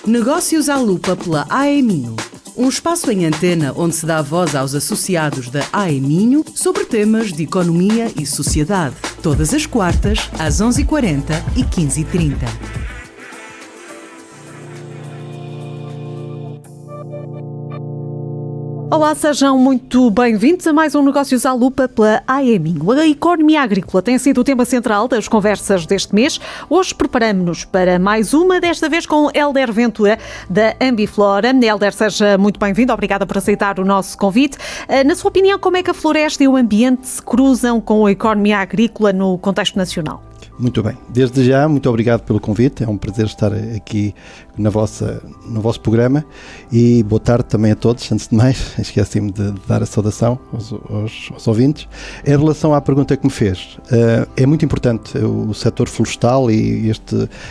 Negócios à Lupa pela AE Minho. Um espaço em antena onde se dá voz aos associados da AE Minho sobre temas de economia e sociedade. Todas as quartas, às 11h40 e 15h30. Olá, sejam muito bem-vindos a mais um Negócios à Lupa pela AE Minho. A economia agrícola tem sido o tema central das conversas deste mês. Hoje preparamos-nos para mais uma, desta vez com Hélder Ventura, da Ambiflora. Hélder, seja muito bem-vindo. Obrigada por aceitar o nosso convite. Na sua opinião, como é que a floresta e o ambiente se cruzam com a economia agrícola no contexto nacional? Muito bem. Desde já, muito obrigado pelo convite. É um prazer estar aqui no vosso programa e boa tarde também a todos. Antes de mais, esqueci-me de dar a saudação aos ouvintes. Em relação à pergunta que me fez, é muito importante o setor florestal e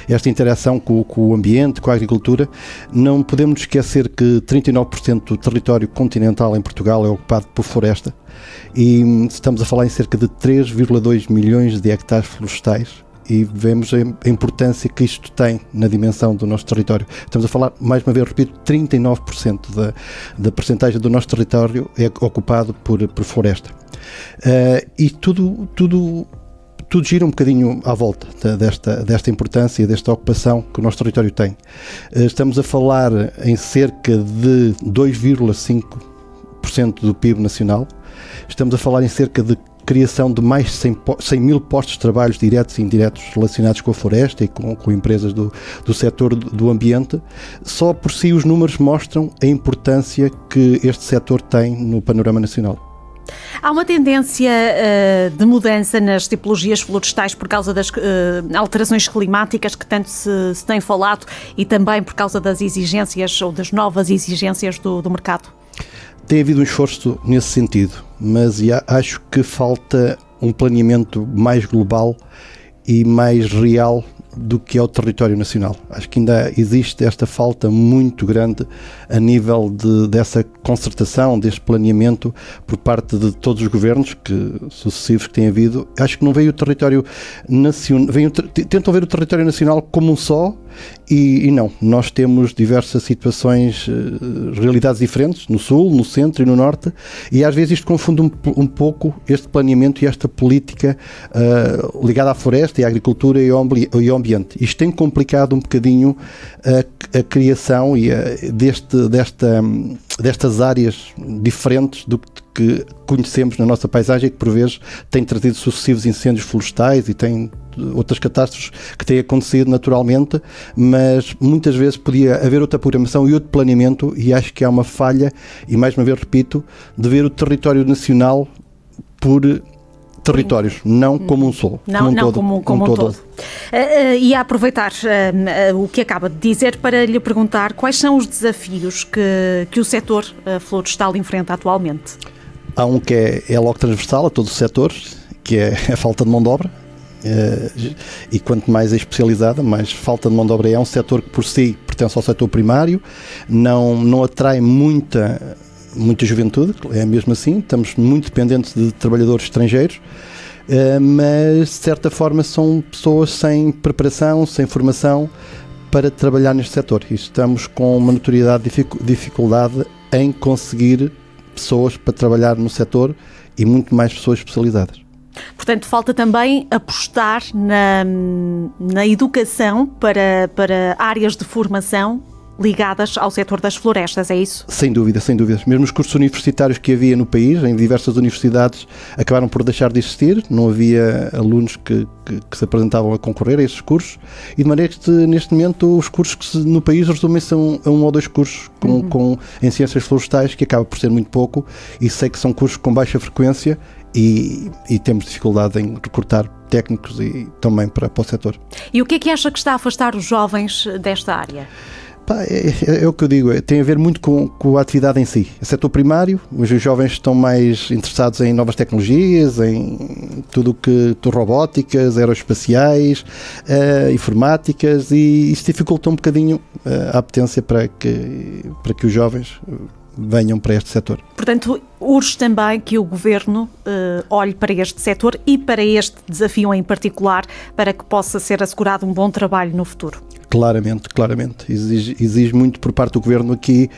esta interação com o ambiente, com a agricultura. Não podemos esquecer que 39% do território continental em Portugal é ocupado por floresta. E estamos a falar em cerca de 3,2 milhões de hectares florestais e vemos a importância que isto tem na dimensão do nosso território. Estamos a falar, mais uma vez, repito, 39% da percentagem do nosso território é ocupado por floresta. E tudo gira um bocadinho à volta desta importância, desta ocupação que o nosso território tem. Estamos a falar em cerca de 2,5% do PIB nacional. Estamos a falar em cerca de criação de mais de 100 mil postos de trabalho diretos e indiretos relacionados com a floresta e com empresas do setor do ambiente. Só por si os números mostram a importância que este setor tem no panorama nacional. Há uma tendência de mudança nas tipologias florestais por causa das alterações climáticas que tanto se tem falado e também por causa das exigências ou das novas exigências do mercado? Tem havido um esforço nesse sentido, mas acho que falta um planeamento mais global e mais real do que é o território nacional. Acho que ainda existe esta falta muito grande a nível dessa concertação, deste planeamento por parte de todos os governos sucessivos que têm havido. Acho que não veio o território nacional, tentam ver o território nacional como um só e não. Nós temos diversas situações, realidades diferentes, no sul, no centro e no norte, e às vezes isto confunde um pouco este planeamento e esta política ligada à floresta e à agricultura e ao ambiente. Isto tem complicado um bocadinho a criação e destas áreas diferentes do que conhecemos na nossa paisagem, que por vezes tem trazido sucessivos incêndios florestais e tem outras catástrofes que têm acontecido naturalmente, mas muitas vezes podia haver outra programação e outro planeamento, e acho que há uma falha, e mais uma vez repito, de ver o território nacional por territórios, não como um só. Como um todo. E a aproveitar o que acaba de dizer para lhe perguntar quais são os desafios que o setor florestal enfrenta atualmente. Há um que é logo transversal a todos os setores, que é a falta de mão de obra. E quanto mais é especializada, mais falta de mão de obra é. Um setor que por si pertence ao setor primário, não atrai muita juventude, é mesmo assim, estamos muito dependentes de trabalhadores estrangeiros, mas de certa forma são pessoas sem preparação, sem formação para trabalhar neste setor, e estamos com uma notoriedade dificuldade em conseguir pessoas para trabalhar no setor e muito mais pessoas especializadas. Portanto, falta também apostar na educação para áreas de formação ligadas ao setor das florestas, é isso? Sem dúvida, sem dúvida. Mesmo os cursos universitários que havia no país, em diversas universidades, acabaram por deixar de existir, não havia alunos que se apresentavam a concorrer a esses cursos, e de maneira que neste momento os cursos no país resumem-se a um ou dois cursos em ciências florestais, que acaba por ser muito pouco, e sei que são cursos com baixa frequência e temos dificuldade em recrutar técnicos e também para o setor. E o que é que acha que está a afastar os jovens desta área? É o que eu digo, tem a ver muito com a atividade em si. O setor primário, os jovens estão mais interessados em novas tecnologias, em tudo o que robóticas, aeroespaciais, informáticas, e isso dificulta um bocadinho a apetência para que os jovens venham para este setor. Portanto, urge também que o Governo olhe para este setor e para este desafio em particular, para que possa ser assegurado um bom trabalho no futuro. Claramente. Exige muito por parte do Governo aqui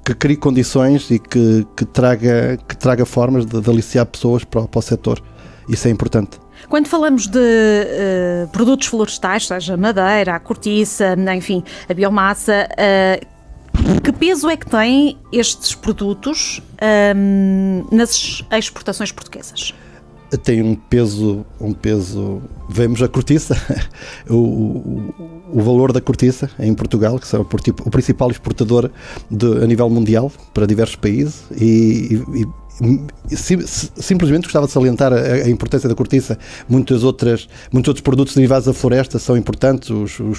que crie condições e que traga formas de aliciar pessoas para o setor. Isso é importante. Quando falamos de produtos florestais, seja a madeira, a cortiça, enfim, a biomassa, que peso é que têm estes produtos nas exportações portuguesas? Tem um peso, vemos a cortiça, o valor da cortiça em Portugal, que é o principal exportador a nível mundial para diversos países, e simplesmente gostava de salientar a importância da cortiça. Muitos outros produtos derivados da floresta são importantes,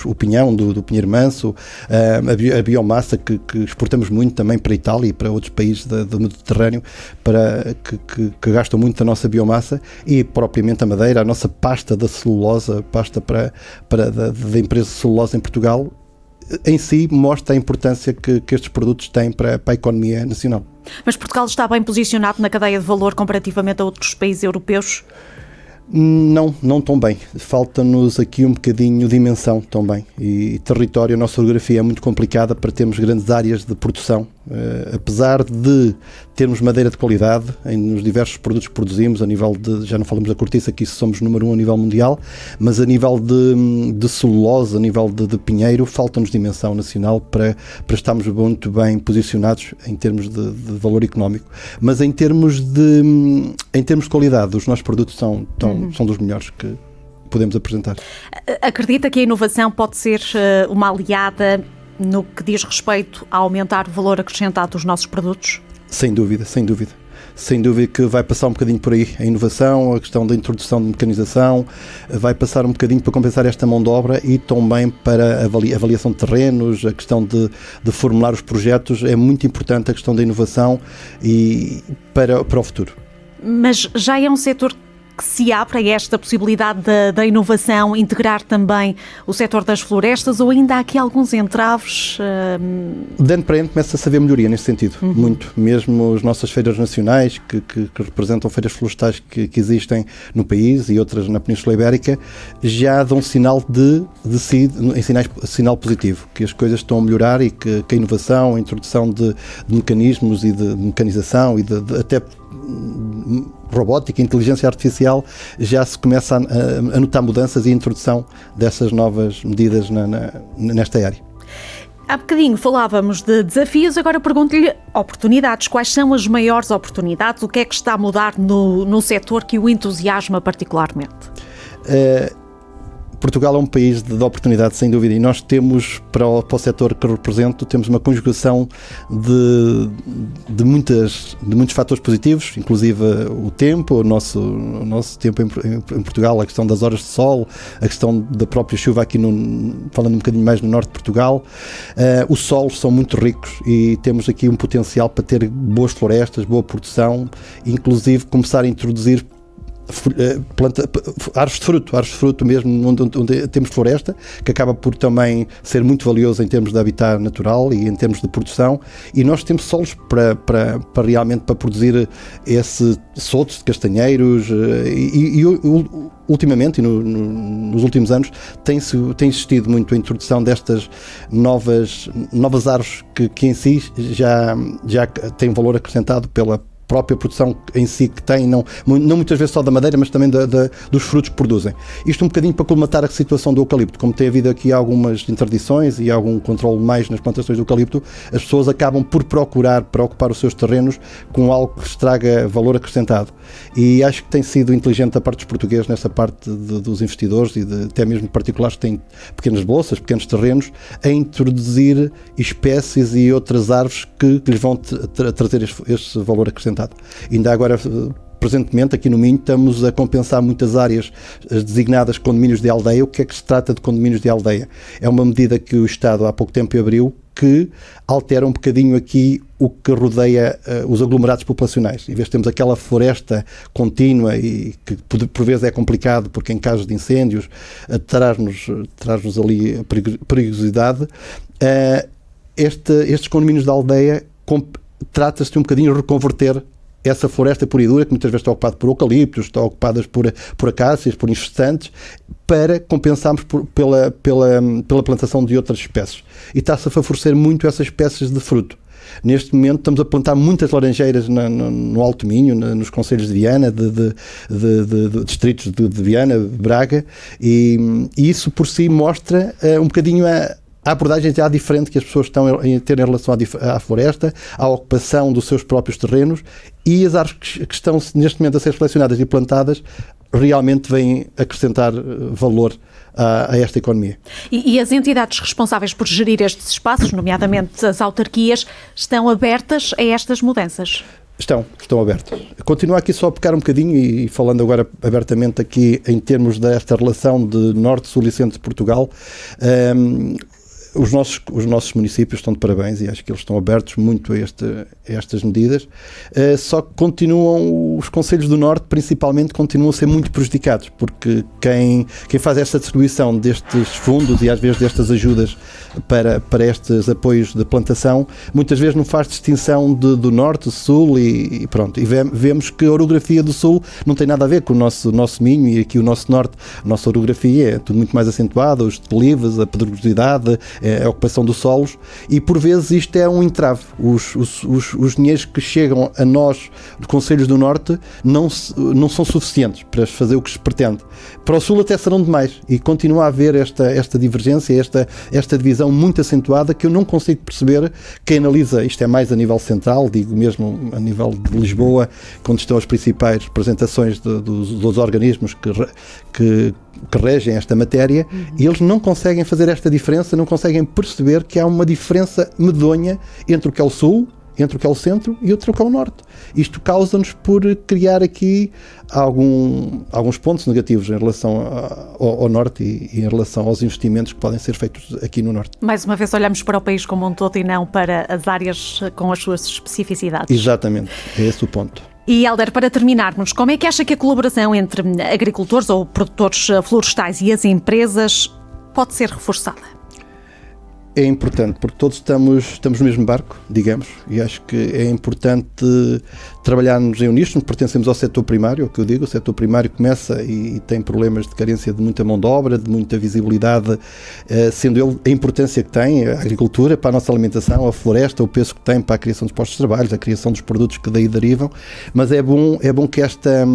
o pinhão do pinheiro manso, a biomassa que exportamos muito também para a Itália e para outros países do Mediterrâneo, que gastam muito da nossa biomassa, e propriamente a madeira, a nossa pasta da celulose, pasta da empresa de celulose em Portugal, em si mostra a importância que estes produtos têm para a economia nacional. Mas Portugal está bem posicionado na cadeia de valor comparativamente a outros países europeus? Não tão bem. Falta-nos aqui um bocadinho de dimensão também. E território, a nossa geografia é muito complicada para termos grandes áreas de produção. Apesar de termos madeira de qualidade nos diversos produtos que produzimos, a nível já não falamos da cortiça, que isso somos número 1 a nível mundial, mas a nível de celulose, a nível de pinheiro, falta-nos dimensão nacional para estarmos muito bem posicionados em termos de valor económico. Mas em termos de qualidade, os nossos produtos são dos melhores que podemos apresentar. Acredita que a inovação pode ser uma aliada no que diz respeito a aumentar o valor acrescentado dos nossos produtos? Sem dúvida. Sem dúvida que vai passar um bocadinho por aí. A inovação, a questão da introdução de mecanização, vai passar um bocadinho para compensar esta mão de obra e também para a avaliação de terrenos, a questão de formular os projetos. É muito importante a questão da inovação e para o futuro. Mas já é um setor que se abre a esta possibilidade da inovação, integrar também o setor das florestas, ou ainda há aqui alguns entraves? De ano para ano começa-se a haver melhoria nesse sentido, muito. Mesmo as nossas feiras nacionais, que representam feiras florestais que existem no país e outras na Península Ibérica, já dão sinal sinal positivo, que as coisas estão a melhorar e que a inovação, a introdução de mecanismos e de mecanização e até robótica, inteligência artificial, já se começa a notar mudanças e a introdução dessas novas medidas nesta área. Há bocadinho falávamos de desafios, agora pergunto-lhe oportunidades. Quais são as maiores oportunidades? O que é que está a mudar no setor que o entusiasma particularmente? Portugal é um país de oportunidade, sem dúvida, e nós temos, para o setor que represento, temos uma conjugação de muitos fatores positivos, inclusive o tempo, o nosso tempo em Portugal, a questão das horas de sol, a questão da própria chuva aqui, falando um bocadinho mais no norte de Portugal. Os solos são muito ricos e temos aqui um potencial para ter boas florestas, boa produção, inclusive começar a introduzir árvores de fruto mesmo, onde temos floresta, que acaba por também ser muito valioso em termos de habitat natural e em termos de produção, e nós temos solos para realmente para produzir esse soltos de castanheiros e ultimamente, nos últimos anos, tem existido muito a introdução destas novas árvores que em si já têm valor acrescentado pela própria produção em si que tem, não muitas vezes só da madeira, mas também dos frutos que produzem. Isto um bocadinho para colmatar a situação do eucalipto. Como tem havido aqui algumas interdições e algum controle mais nas plantações do eucalipto, as pessoas acabam por procurar para ocupar os seus terrenos com algo que estraga valor acrescentado. E acho que tem sido inteligente da parte dos portugueses, nessa parte dos investidores e até mesmo particulares que têm pequenas bolsas, pequenos terrenos, a introduzir espécies e outras árvores que lhes vão trazer esse valor acrescentado. Ainda agora, presentemente, aqui no Minho, estamos a compensar muitas áreas designadas condomínios de aldeia. O que é que se trata de condomínios de aldeia? É uma medida que o Estado há pouco tempo abriu, que altera um bocadinho aqui o que rodeia os aglomerados populacionais. Em vez de termos aquela floresta contínua e que por vezes é complicado, porque em casos de incêndios traz-nos ali perigosidade, estes condomínios de aldeia trata-se de um bocadinho reconverter essa floresta pura e dura, que muitas vezes está ocupada por eucaliptos, está ocupada por acácias, por infestantes, para compensarmos pela plantação de outras espécies. E está-se a favorecer muito essas espécies de fruto. Neste momento estamos a plantar muitas laranjeiras no Alto Minho, nos concelhos de Viana, de distritos de Viana, Braga, e isso por si mostra um bocadinho a abordagem já diferente que as pessoas estão a ter em relação à floresta, à ocupação dos seus próprios terrenos, e as árvores que estão neste momento a ser selecionadas e plantadas realmente vêm acrescentar valor a esta economia. E as entidades responsáveis por gerir estes espaços, nomeadamente as autarquias, estão abertas a estas mudanças? Estão abertas. Continuo aqui só a pecar um bocadinho e falando agora abertamente aqui em termos desta relação de Norte, Sul e Centro de Portugal. Os nossos municípios estão de parabéns e acho que eles estão abertos muito a estas medidas, só que os concelhos do Norte principalmente continuam a ser muito prejudicados, porque quem faz esta distribuição destes fundos e às vezes destas ajudas para estes apoios de plantação, muitas vezes não faz distinção do Norte, Sul e pronto, e vemos que a orografia do Sul não tem nada a ver com o nosso Minho, e aqui o nosso Norte, a nossa orografia é tudo muito mais acentuada, os declives, a pedregosidade, a ocupação dos solos, e por vezes isto é um entrave. Os dinheiros que chegam a nós, de concelhos do Norte, não são suficientes para fazer o que se pretende. Para o Sul até serão demais, e continua a haver esta divergência, esta divisão muito acentuada, que eu não consigo perceber. Quem analisa, isto é mais a nível central, digo mesmo a nível de Lisboa, onde estão as principais representações dos organismos que regem esta matéria, e eles não conseguem fazer esta diferença, não conseguem perceber que há uma diferença medonha entre o que é o Sul, entre o que é o Centro e entre o que é o Norte. Isto causa-nos por criar aqui alguns pontos negativos em relação ao Norte e em relação aos investimentos que podem ser feitos aqui no Norte. Mais uma vez olhamos para o país como um todo e não para as áreas com as suas especificidades. Exatamente, é esse o ponto. E, Hélder, para terminarmos, como é que acha que a colaboração entre agricultores ou produtores florestais e as empresas pode ser reforçada? É importante, porque todos estamos no mesmo barco, digamos, e acho que é importante trabalharmos em uníssono. Pertencemos ao setor primário, é o que eu digo. O setor primário começa e tem problemas de carência de muita mão de obra, de muita visibilidade, sendo ele a importância que tem a agricultura para a nossa alimentação, a floresta, o peso que tem para a criação dos postos de trabalho, a criação dos produtos que daí derivam, mas é bom que esta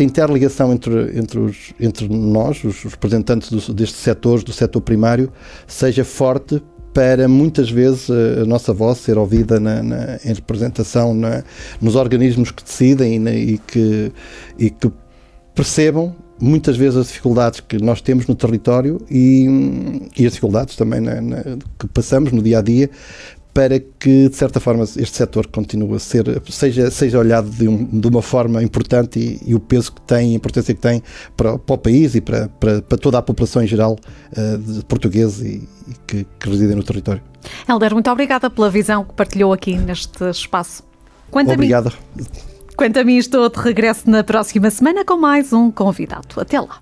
interligação entre nós, os representantes destes setores, do setor primário, seja forte para muitas vezes a nossa voz ser ouvida em representação nos organismos que decidem e que percebam muitas vezes as dificuldades que nós temos no território e as dificuldades também que passamos no dia-a-dia, para que, de certa forma, este setor continue a seja olhado de uma forma importante e o peso que tem, a importância que tem para o país e para toda a população em geral de portugueses e que residem no território. Hélder, muito obrigada pela visão que partilhou aqui neste espaço. Obrigado. Quanto a mim, estou de regresso na próxima semana com mais um convidado. Até lá.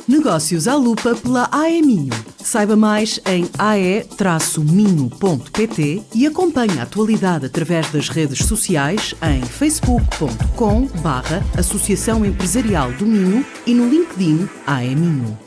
Negócios à Lupa pela AEMinho. Saiba mais em ae-minho.pt e acompanhe a atualidade através das redes sociais em facebook.com/Associação Empresarial do Minho e no LinkedIn AEMinho.